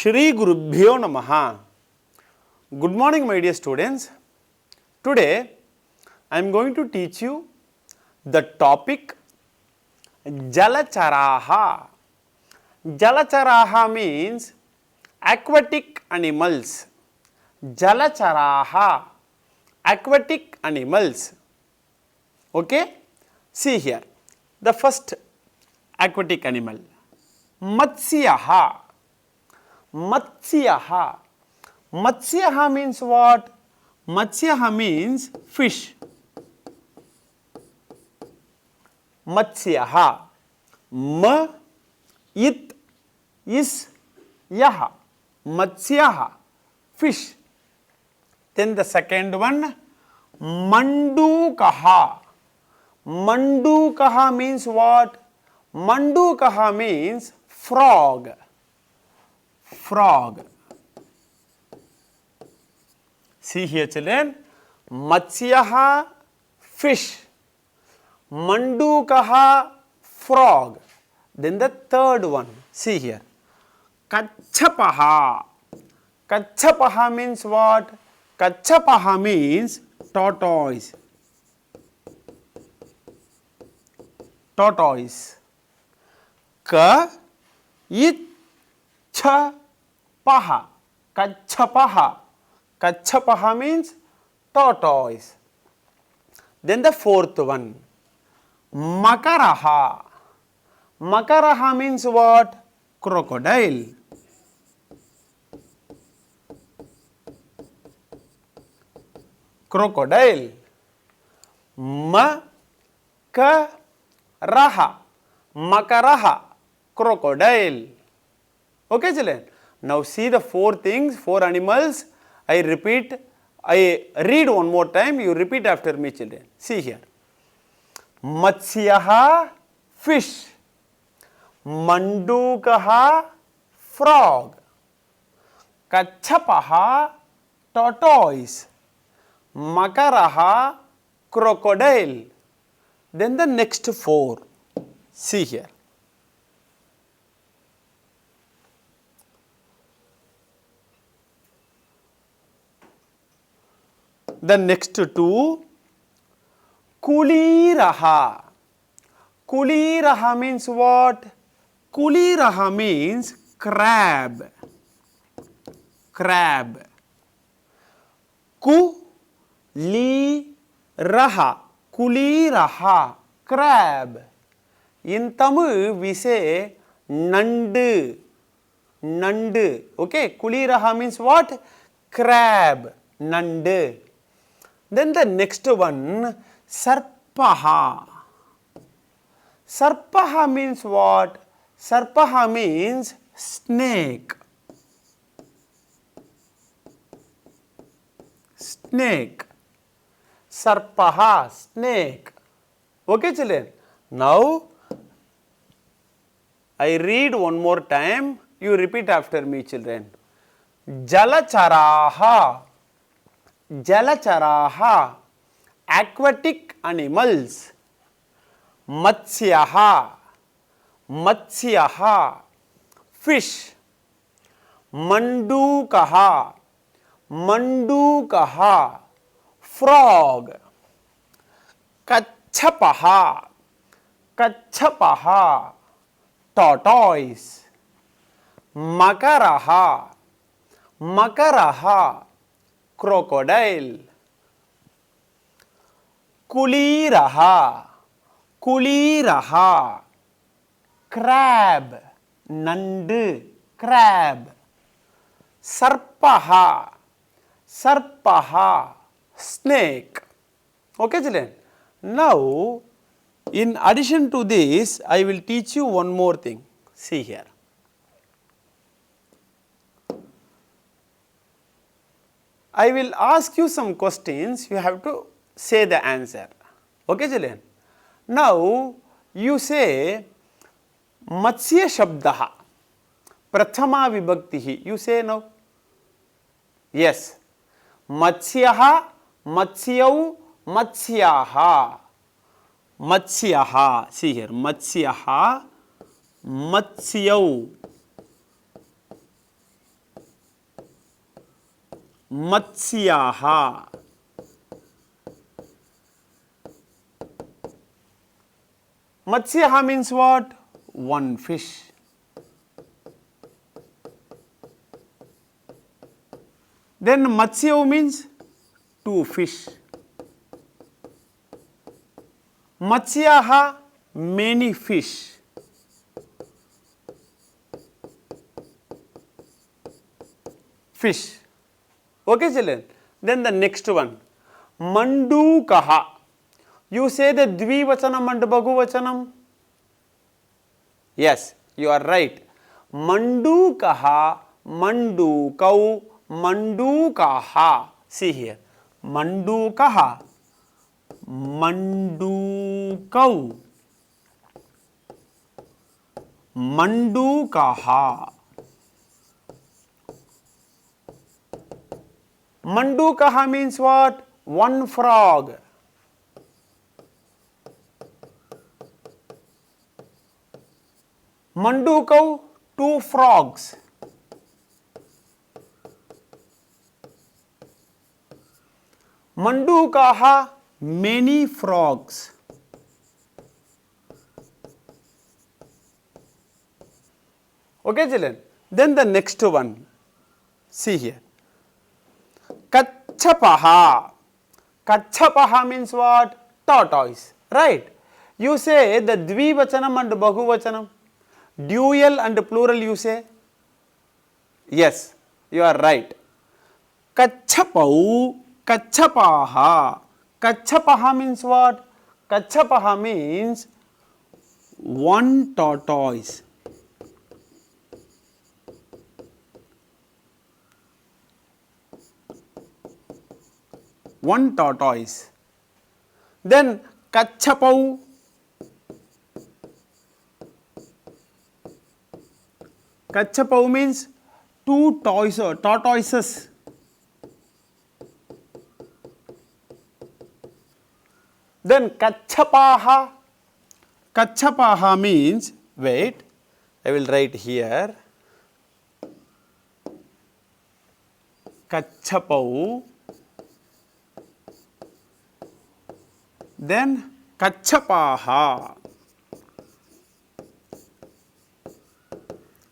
Shri Gurubhyo Namaha. Good morning, my dear students. Today I am going to teach you the topic Jalacharaha. Jalacharaha means aquatic animals. Jalacharaha, aquatic animals. Okay? See here. The first aquatic animal, Matsyaha. Matsyaha. Matsyaha means what? Matsyaha means fish. Matsyaha. Ma, it, is, yaha. Matsyaha. Fish. Then the second one, Mandukaha. Mandukaha means what? Mandukaha means frog. Frog. See here, children. Matsyaha, fish. Mandukaha, frog. Then the third one. See here. Kachapaha. Kachapaha means what? Kachapaha means tortoise. Tortoise. Ka, it, cha, paha. Kachapaha. Kachapaha means tortoise. Then the fourth one, Makaraha. Makaraha means what? Crocodile. Crocodile. Makaraha. Makaraha. Crocodile. Okay, children. Now see the four things, four animals. I repeat, I read one more time. You repeat after me, children. See here. Matsyaha, fish. Mandukaha, frog. Kachapaha, tortoise. Makaraha, crocodile. Then the next four. See here. The next two, Kuliraha. Kuliraha means what? Kuliraha means crab. Crab. Kuliraha. Kuliraha. Crab. In Tamil we say Nandu. Nandu. Okay. Kuliraha means what? Crab. Nandu. Then the next one, Sarpaha. Sarpaha means what? Sarpaha means snake. Snake. Sarpaha, snake. Okay, children. Now, I read one more time. You repeat after me, children. Jalacharaha. Jalacharaha, aquatic animals. Matsyaha, Matsyaha, fish. Mandukaha, Mandukaha, frog. Kachapaha, Kachapaha, tortoise. Makaraha, Makaraha, crocodile. Kuliraha, Kuliraha, crab. Nandu, crab. Sarpaha, Sarpaha, snake. Okay, children. Now, in addition to this, I will teach you one more thing. See here. I will ask you some questions, you have to say the answer. Okay, children? Now, you say, Matsya Shabdaha, Prathama Vibhaktihi. You say now? Yes. Matsyaha, Matsyau, Matsyaha. Matsyaha. See here. Matsyaha, Matsyau. Matsyaha. Matsyaha means what? One fish. Then Matsya means two fish. Matsyaha, many fish. Fish. Okay, children. Then the next one, Mandukaha. You say the Dvivachanam and Bahuvachanam. Yes, you are right. Mandukaha, Mandukau, Mandukaha. See here. Mandukaha, Mandukau, Mandukaha. Mandukaha means what? One frog. Mandukau, two frogs. Mandukaha, many frogs. Okay, children. Then the next one. See here. Kachapaha. Kachapaha means what? Tortoise. Right? You say the Dvivachanam and Bahuvachanam. Dual and plural you say? Yes, you are right. Kachapau, Kachapaha. Kachapaha means what? Kachapaha means one tortoise. One tortoise. Then Kachapau. Kachapau means two tortoises. Then Kachapaha. Kachapaha means, wait, I will write here. Kachapau. Then Kachapaha.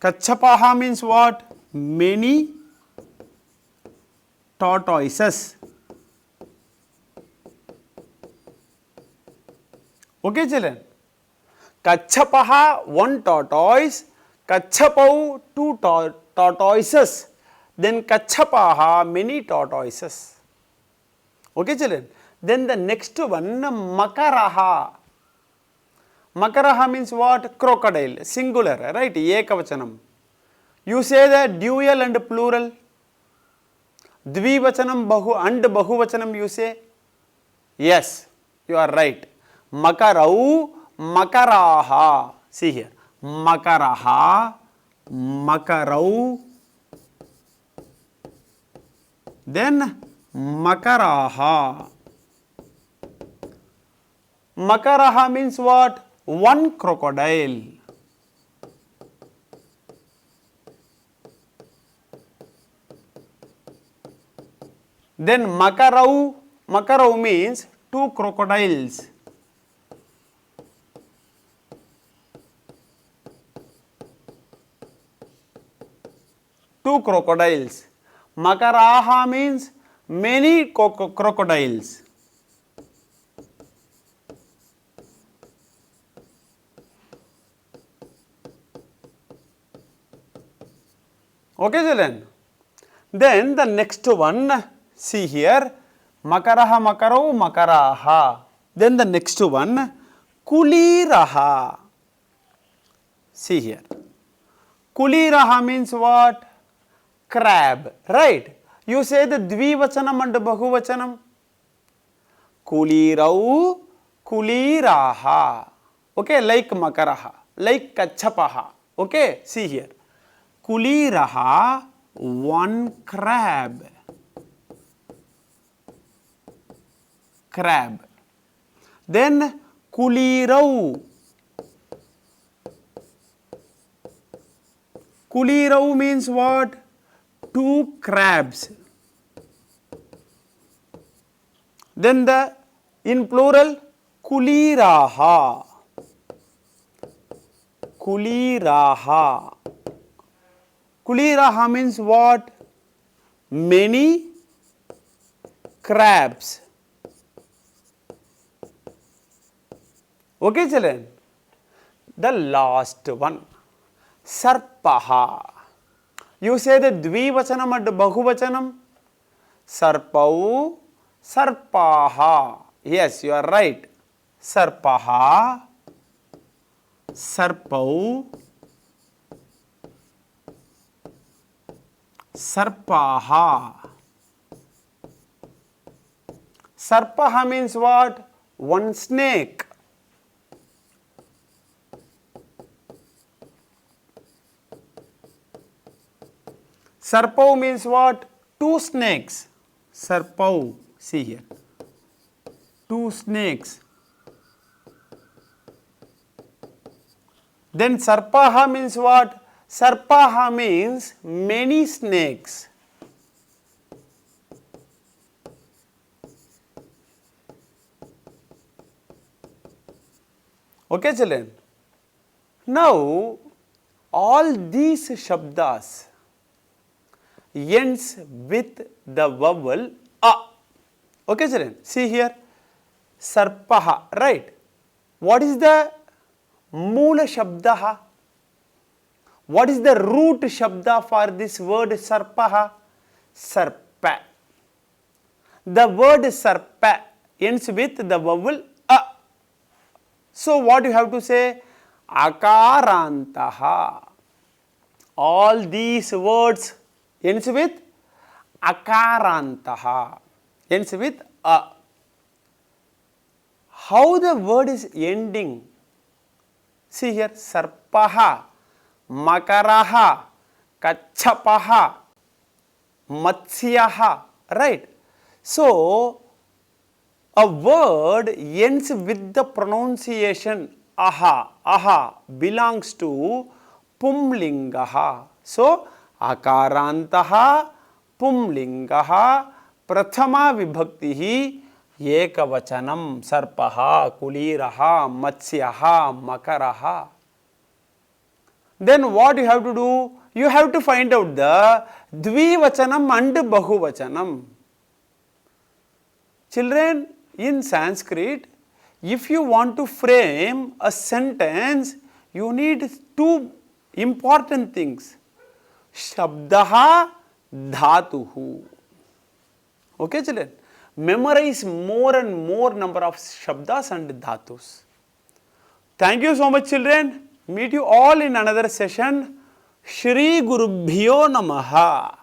Kachapaha means what? Many tortoises. Okay, children. Kachapaha, one tortoise. Kachapau, two tortoises. Then Kachapaha, many tortoises. Okay, children. Then the next one, Makaraha. Makaraha means what? Crocodile, singular, right? Ekavachanam. You say the dual and plural. Dvivachanam and Bahuvachanam you say? Yes, you are right. Makarau, Makaraha. See here. Makaraha, Makarau. Then Makaraha. Makaraha means what? One crocodile. Then Makarau. Makarau means two crocodiles. Two crocodiles. Makaraha means many crocodiles. Okay, children. Then the next one, see here, Makaraha, Makarau, Makaraha. Then the next one, Kuliraha. See here. Kuliraha means what? Crab, right? You say the Dvivachanam and Bahuvachanam. Kulirau, Kuliraha. Okay, like Makaraha, like Kachapaha. Okay, see here. Kuliraha, one crab. Crab. Then Kulirau. Kulirau means what? Two crabs. Then the in plural kuliraha. Kuliraha. Kuliraha means what? Many crabs. Okay, children. The last one, sarpaha. You say the dvivachanam and bahuvachanam. Sarpau, sarpaha. Yes, you are right. Sarpaha, sarpau, sarpaha. Sarpaha means what? One snake. Sarpau means what? Two snakes. Sarpau, see here. Two snakes. Then sarpaha means what? Sarpaha means many snakes. Okay, children. Now, all these shabdas ends with the vowel a. Okay, children. See here. Sarpaha, right? What is the Moola Shabdaha? What is the root Shabda for this word Sarpaha? Sarpa. The word Sarpa ends with the vowel a. So, what you have to say? Akarantaha. All these words ends with akarantaha. Ends with a. How the word is ending? See here, sarpaha, makaraha, kachapaha, matsyaha, right? So, a word ends with the pronunciation aha. Aha belongs to pumlingaha. So, akarantaha, pumlingaha, prathama vibhaktihi, ekavachanam, sarpaha, kuliraha, matsyaha, makaraha. Then what you have to do? You have to find out the dvivachanam and bahuvachanam. Children, in Sanskrit, if you want to frame a sentence, you need two important things. Shabdaha, dhatuhu. Okay, children? Memorize more and more number of shabdas and dhatus. Thank you so much, children. Meet you all in another session. Shri Gurubhyo Namaha.